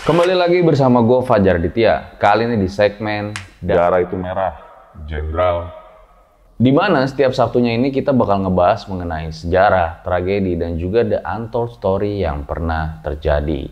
Kembali lagi bersama gue Fajar Ditya. Kali ini di segmen Darah itu merah, Jenderal. di mana setiap Sabtunya ini kita bakal ngebahas mengenai sejarah, tragedi, dan juga the untold story yang pernah terjadi.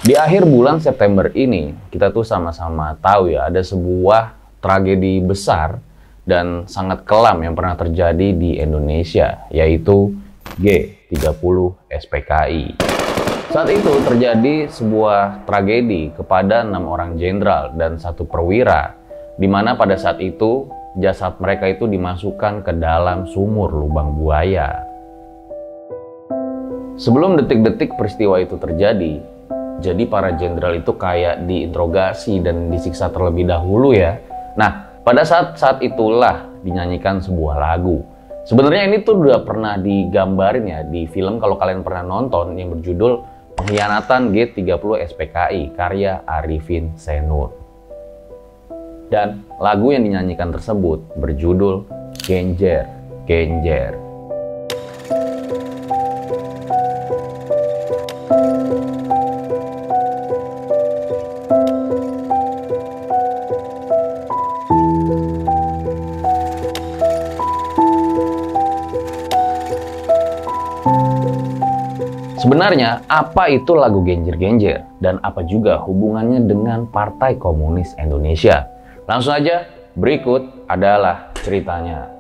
Di akhir bulan September ini, kita tuh sama-sama tahu ya, ada sebuah tragedi besar dan sangat kelam yang pernah terjadi di Indonesia, yaitu G30 SPKI. Saat itu terjadi sebuah tragedi kepada 6 orang jenderal dan 1 perwira, di mana pada saat itu jasad mereka itu dimasukkan ke dalam sumur lubang buaya. Sebelum detik-detik peristiwa itu terjadi, jadi para jenderal itu kayak diinterogasi dan disiksa terlebih dahulu ya. Nah, pada saat itulah dinyanyikan sebuah lagu. Sebenarnya ini tuh udah pernah digambarin ya di film kalau kalian pernah nonton yang berjudul Pengkhianatan G30 SPKI karya Arifin Senur. Dan lagu yang dinyanyikan tersebut berjudul Genjer, Genjer. Sebenarnya, apa itu lagu Genjer Genjer dan apa juga hubungannya dengan Partai Komunis Indonesia? Langsung aja, berikut adalah ceritanya.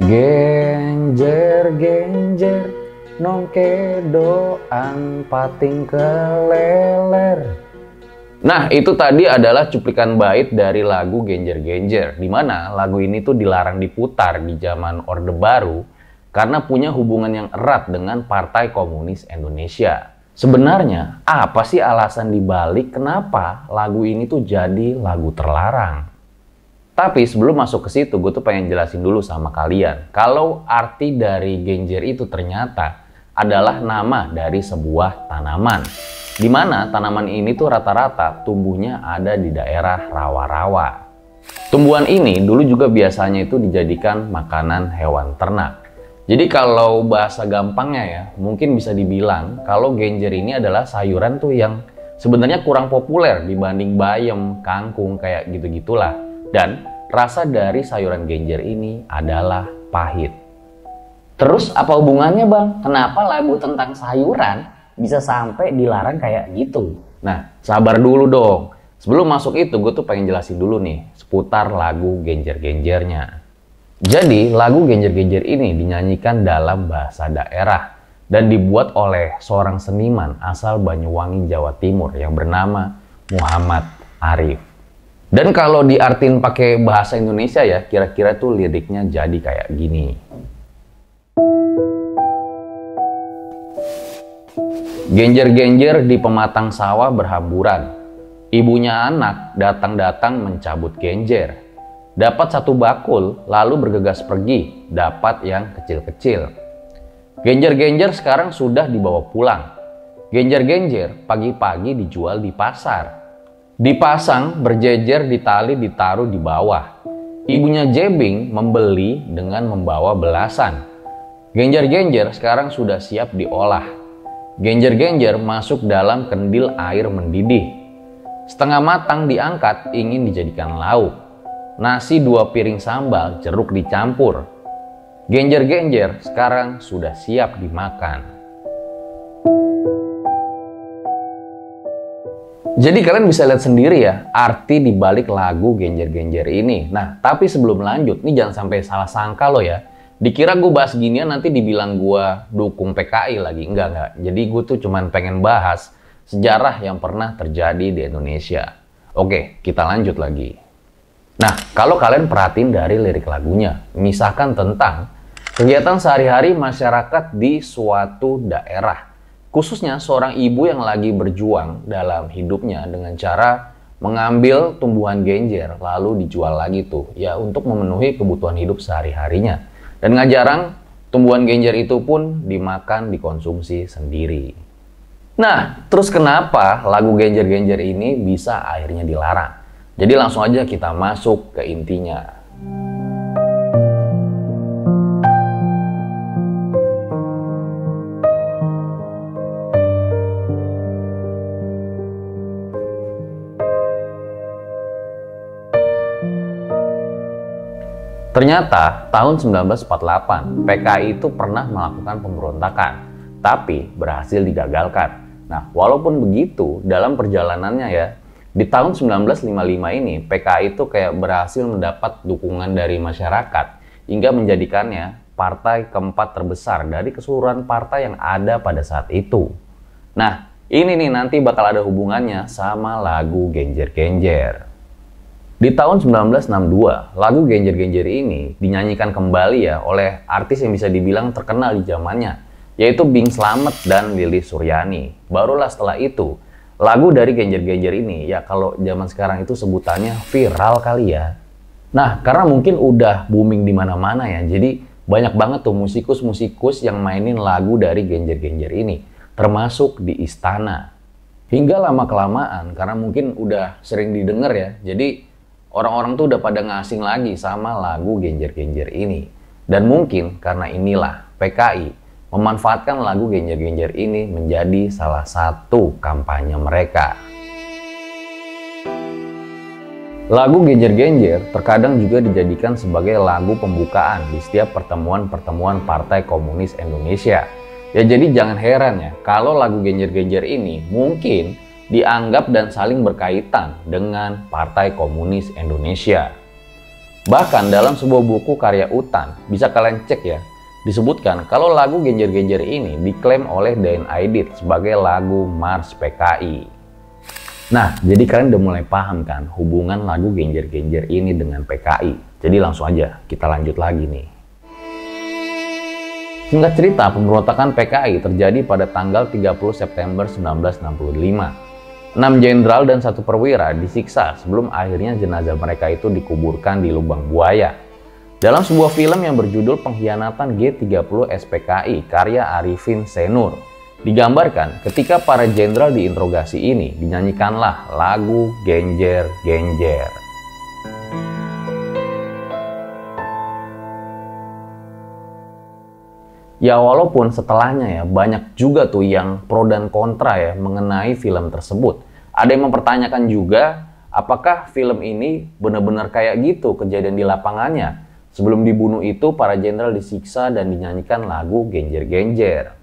Genjer genjer nongke doang pating keleler. Nah, itu tadi adalah cuplikan bait dari lagu Genjer Genjer, di mana lagu ini tuh dilarang diputar di zaman Orde Baru karena punya hubungan yang erat dengan Partai Komunis Indonesia. Sebenarnya apa sih alasan dibalik kenapa lagu ini tuh jadi lagu terlarang? Tapi sebelum masuk ke situ, gue tuh pengen jelasin dulu sama kalian. Kalau arti dari genjer itu ternyata adalah nama dari sebuah tanaman. Dimana tanaman ini tuh rata-rata tumbuhnya ada di daerah rawa-rawa. Tumbuhan ini dulu juga biasanya itu dijadikan makanan hewan ternak. Jadi kalau bahasa gampangnya ya, mungkin bisa dibilang kalau genjer ini adalah sayuran tuh yang sebenarnya kurang populer dibanding bayam, kangkung, kayak gitu-gitulah. Dan rasa dari sayuran genjer ini adalah pahit. Terus apa hubungannya bang? Kenapa lagu tentang sayuran bisa sampai dilarang kayak gitu? Nah, sabar dulu dong. Sebelum masuk itu, gue tuh pengen jelasin dulu nih seputar lagu genjer-genjernya. Jadi, lagu genjer-genjer ini dinyanyikan dalam bahasa daerah dan dibuat oleh seorang seniman asal Banyuwangi, Jawa Timur yang bernama Muhammad Arif. Dan kalau diartin pakai bahasa Indonesia ya, kira-kira tuh liriknya jadi kayak gini. Genjer-genjer di pematang sawah berhamburan. Ibunya anak datang-datang mencabut genjer. Dapat 1 bakul, lalu bergegas pergi, dapat yang kecil-kecil. Genjer-genjer sekarang sudah dibawa pulang. Genjer-genjer pagi-pagi dijual di pasar. Dipasang berjejer di tali ditaruh di bawah. Ibunya jebing membeli dengan membawa belasan. Genjer-genjer sekarang sudah siap diolah. Genjer-genjer masuk dalam kendil air mendidih. Setengah matang diangkat ingin dijadikan lauk. Nasi 2 piring sambal jeruk dicampur. Genjer-genjer sekarang sudah siap dimakan. Jadi kalian bisa lihat sendiri ya arti dibalik lagu genjer-genjer ini. Nah, tapi sebelum lanjut, nih jangan sampai salah sangka lo ya. Dikira gue bahas ginian nanti dibilang gue dukung PKI lagi. Enggak. Jadi gue tuh cuman pengen bahas sejarah yang pernah terjadi di Indonesia. Oke, kita lanjut lagi. Nah, kalau kalian perhatiin dari lirik lagunya, misalkan tentang kegiatan sehari-hari masyarakat di suatu daerah. Khususnya seorang ibu yang lagi berjuang dalam hidupnya dengan cara mengambil tumbuhan genjer lalu dijual lagi tuh ya untuk memenuhi kebutuhan hidup sehari-harinya. Dan nggak jarang, tumbuhan genjer itu pun dimakan, dikonsumsi sendiri. Nah, terus kenapa lagu genjer-genjer ini bisa akhirnya dilarang? Jadi langsung aja kita masuk ke intinya. Ternyata tahun 1948 PKI itu pernah melakukan pemberontakan, tapi berhasil digagalkan. Nah, walaupun begitu, dalam perjalanannya ya, di tahun 1955 ini PKI itu kayak berhasil mendapat dukungan dari masyarakat hingga menjadikannya partai keempat terbesar dari keseluruhan partai yang ada pada saat itu. Nah, ini nih nanti bakal ada hubungannya sama lagu Genjer-Genjer. Di tahun 1962, lagu Genjer-Genjer ini dinyanyikan kembali ya oleh artis yang bisa dibilang terkenal di zamannya, yaitu Bing Slamet dan Lilis Suryani. Barulah setelah itu, lagu dari Genjer-Genjer ini ya kalau zaman sekarang itu sebutannya viral kali ya. Nah, karena mungkin udah booming di mana-mana ya, jadi banyak banget tuh musikus-musikus yang mainin lagu dari Genjer-Genjer ini, termasuk di istana. Hingga lama-kelamaan, karena mungkin udah sering didengar ya, jadi orang-orang tuh udah pada ngasing lagi sama lagu Genjer-Genjer ini. Dan mungkin karena inilah PKI memanfaatkan lagu Genjer-Genjer ini menjadi salah satu kampanye mereka. Lagu Genjer-Genjer terkadang juga dijadikan sebagai lagu pembukaan di setiap pertemuan-pertemuan Partai Komunis Indonesia. Ya jadi jangan heran ya kalau lagu Genjer-Genjer ini mungkin dianggap dan saling berkaitan dengan Partai Komunis Indonesia. Bahkan dalam sebuah buku karya Utan, bisa kalian cek ya, disebutkan kalau lagu Genjer-Genjer ini diklaim oleh Dain Aidit sebagai lagu Mars PKI. Nah, jadi kalian udah mulai paham kan hubungan lagu Genjer-Genjer ini dengan PKI. Jadi langsung aja kita lanjut lagi nih. Singkat cerita, pemberontakan PKI terjadi pada tanggal 30 September 1965. 6 jenderal dan 1 perwira disiksa sebelum akhirnya jenazah mereka itu dikuburkan di lubang buaya. Dalam sebuah film yang berjudul Pengkhianatan G30 SPKI karya Arifin Senur, digambarkan ketika para jenderal diinterogasi ini dinyanyikanlah lagu Genjer-Genjer. Ya walaupun setelahnya ya banyak juga tuh yang pro dan kontra ya mengenai film tersebut. Ada yang mempertanyakan juga apakah film ini benar-benar kayak gitu kejadian di lapangannya. Sebelum dibunuh itu para jenderal disiksa dan dinyanyikan lagu Genjer-Genjer.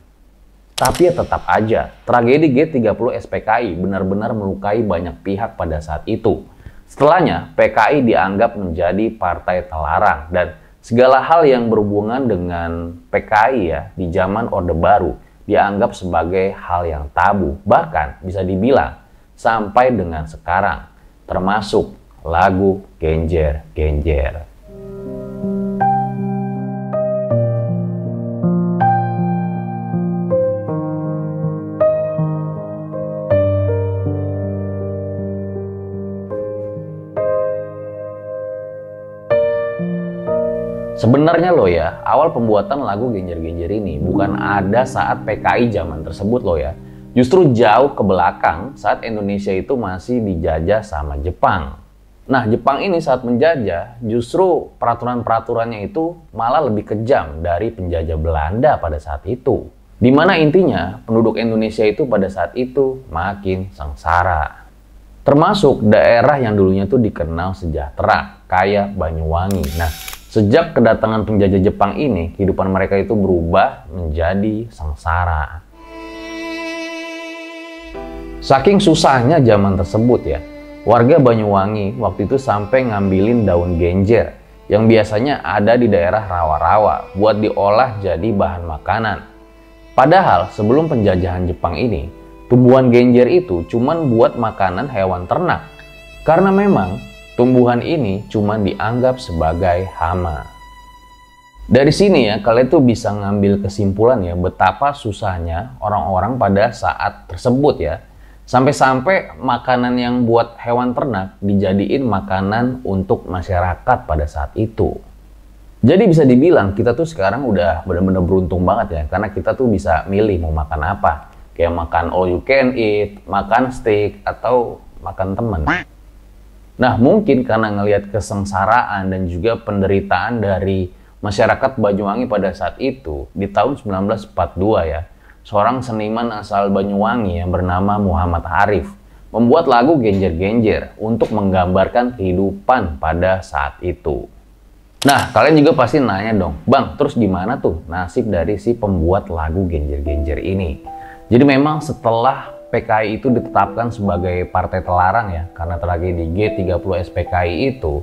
Tapi ya tetap aja tragedi G30 SPKI benar-benar melukai banyak pihak pada saat itu. Setelahnya PKI dianggap menjadi partai terlarang dan segala hal yang berhubungan dengan PKI ya di zaman Orde Baru dianggap sebagai hal yang tabu. Bahkan bisa dibilang sampai dengan sekarang, termasuk lagu Genjer-Genjer. Sebenarnya loh ya, awal pembuatan lagu Genjer-Genjer ini bukan ada saat PKI zaman tersebut loh ya. Justru jauh ke belakang saat Indonesia itu masih dijajah sama Jepang. Nah, Jepang ini saat menjajah justru peraturan-peraturannya itu malah lebih kejam dari penjajah Belanda pada saat itu. Dimana intinya penduduk Indonesia itu pada saat itu makin sengsara. Termasuk daerah yang dulunya tuh dikenal sejahtera, kayak Banyuwangi. Nah, sejak kedatangan penjajah Jepang ini, kehidupan mereka itu berubah menjadi sengsara. Saking susahnya zaman tersebut ya, warga Banyuwangi waktu itu sampai ngambilin daun genjer yang biasanya ada di daerah rawa-rawa buat diolah jadi bahan makanan. Padahal sebelum penjajahan Jepang ini, tumbuhan genjer itu cuman buat makanan hewan ternak. Karena memang tumbuhan ini cuma dianggap sebagai hama. Dari sini ya, kalian tuh bisa ngambil kesimpulan ya betapa susahnya orang-orang pada saat tersebut ya. Sampai-sampai makanan yang buat hewan ternak dijadiin makanan untuk masyarakat pada saat itu. Jadi bisa dibilang kita tuh sekarang udah bener-bener beruntung banget ya, karena kita tuh bisa milih mau makan apa. Kayak makan all you can eat, makan steak, atau makan temen. Nah mungkin karena ngelihat kesengsaraan dan juga penderitaan dari masyarakat Banyuwangi pada saat itu, di tahun 1942 ya, seorang seniman asal Banyuwangi yang bernama Muhammad Arif membuat lagu Genjer-Genjer untuk menggambarkan kehidupan pada saat itu. Nah, kalian juga pasti nanya dong, Bang, terus gimana tuh nasib dari si pembuat lagu Genjer-Genjer ini? Jadi memang setelah PKI itu ditetapkan sebagai partai terlarang ya, karena tragedi G30 SPKI itu,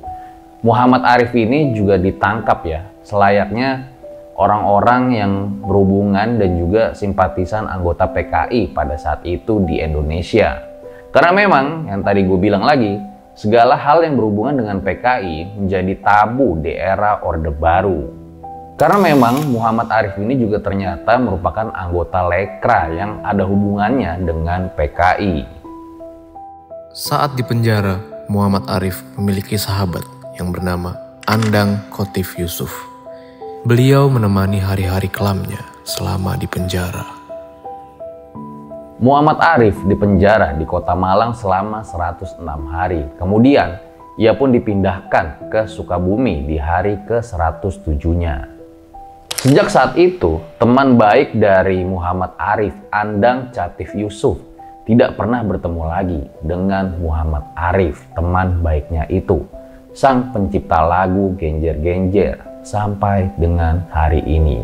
Muhammad Arif ini juga ditangkap ya, selayaknya orang-orang yang berhubungan dan juga simpatisan anggota PKI pada saat itu di Indonesia. Karena memang, yang tadi gue bilang lagi, segala hal yang berhubungan dengan PKI menjadi tabu di era Orde Baru. Karena memang Muhammad Arif ini juga ternyata merupakan anggota Lekra yang ada hubungannya dengan PKI. Saat di penjara, Muhammad Arif memiliki sahabat yang bernama Andang Khotif Yusuf. Beliau menemani hari-hari kelamnya selama di penjara. Muhammad Arif dipenjara di Kota Malang selama 106 hari. Kemudian, ia pun dipindahkan ke Sukabumi di hari ke-107-nya. Sejak saat itu, teman baik dari Muhammad Arif, Andang Khotif Yusuf, tidak pernah bertemu lagi dengan Muhammad Arif, teman baiknya itu, sang pencipta lagu Genjer-Genjer, sampai dengan hari ini.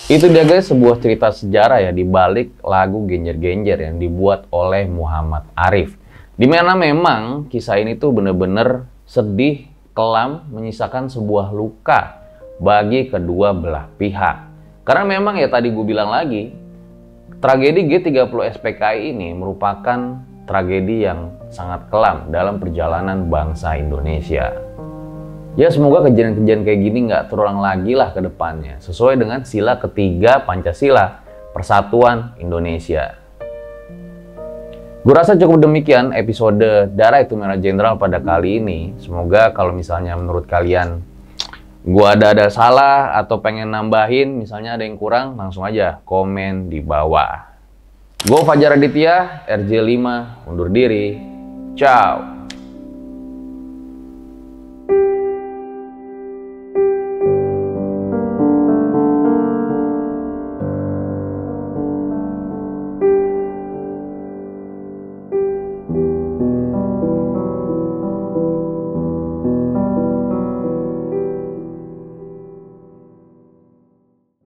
Itu dia guys, sebuah cerita sejarah ya di balik lagu Genjer-Genjer yang dibuat oleh Muhammad Arif. Dimana memang kisah ini tuh bener-bener sedih, kelam, menyisakan sebuah luka bagi kedua belah pihak. Karena memang ya tadi gue bilang lagi, tragedi G30 SPKI ini merupakan tragedi yang sangat kelam dalam perjalanan bangsa Indonesia. Ya semoga kejadian-kejadian kayak gini nggak terulang lagi lah ke depannya. Sesuai dengan sila ketiga Pancasila, Persatuan Indonesia. Gue rasa cukup demikian episode Darah Itu Merah Jenderal pada kali ini. Semoga kalau misalnya menurut kalian gue ada salah atau pengen nambahin, misalnya ada yang kurang, langsung aja komen di bawah. Gue Fajar Aditya, RJ5, undur diri. Ciao.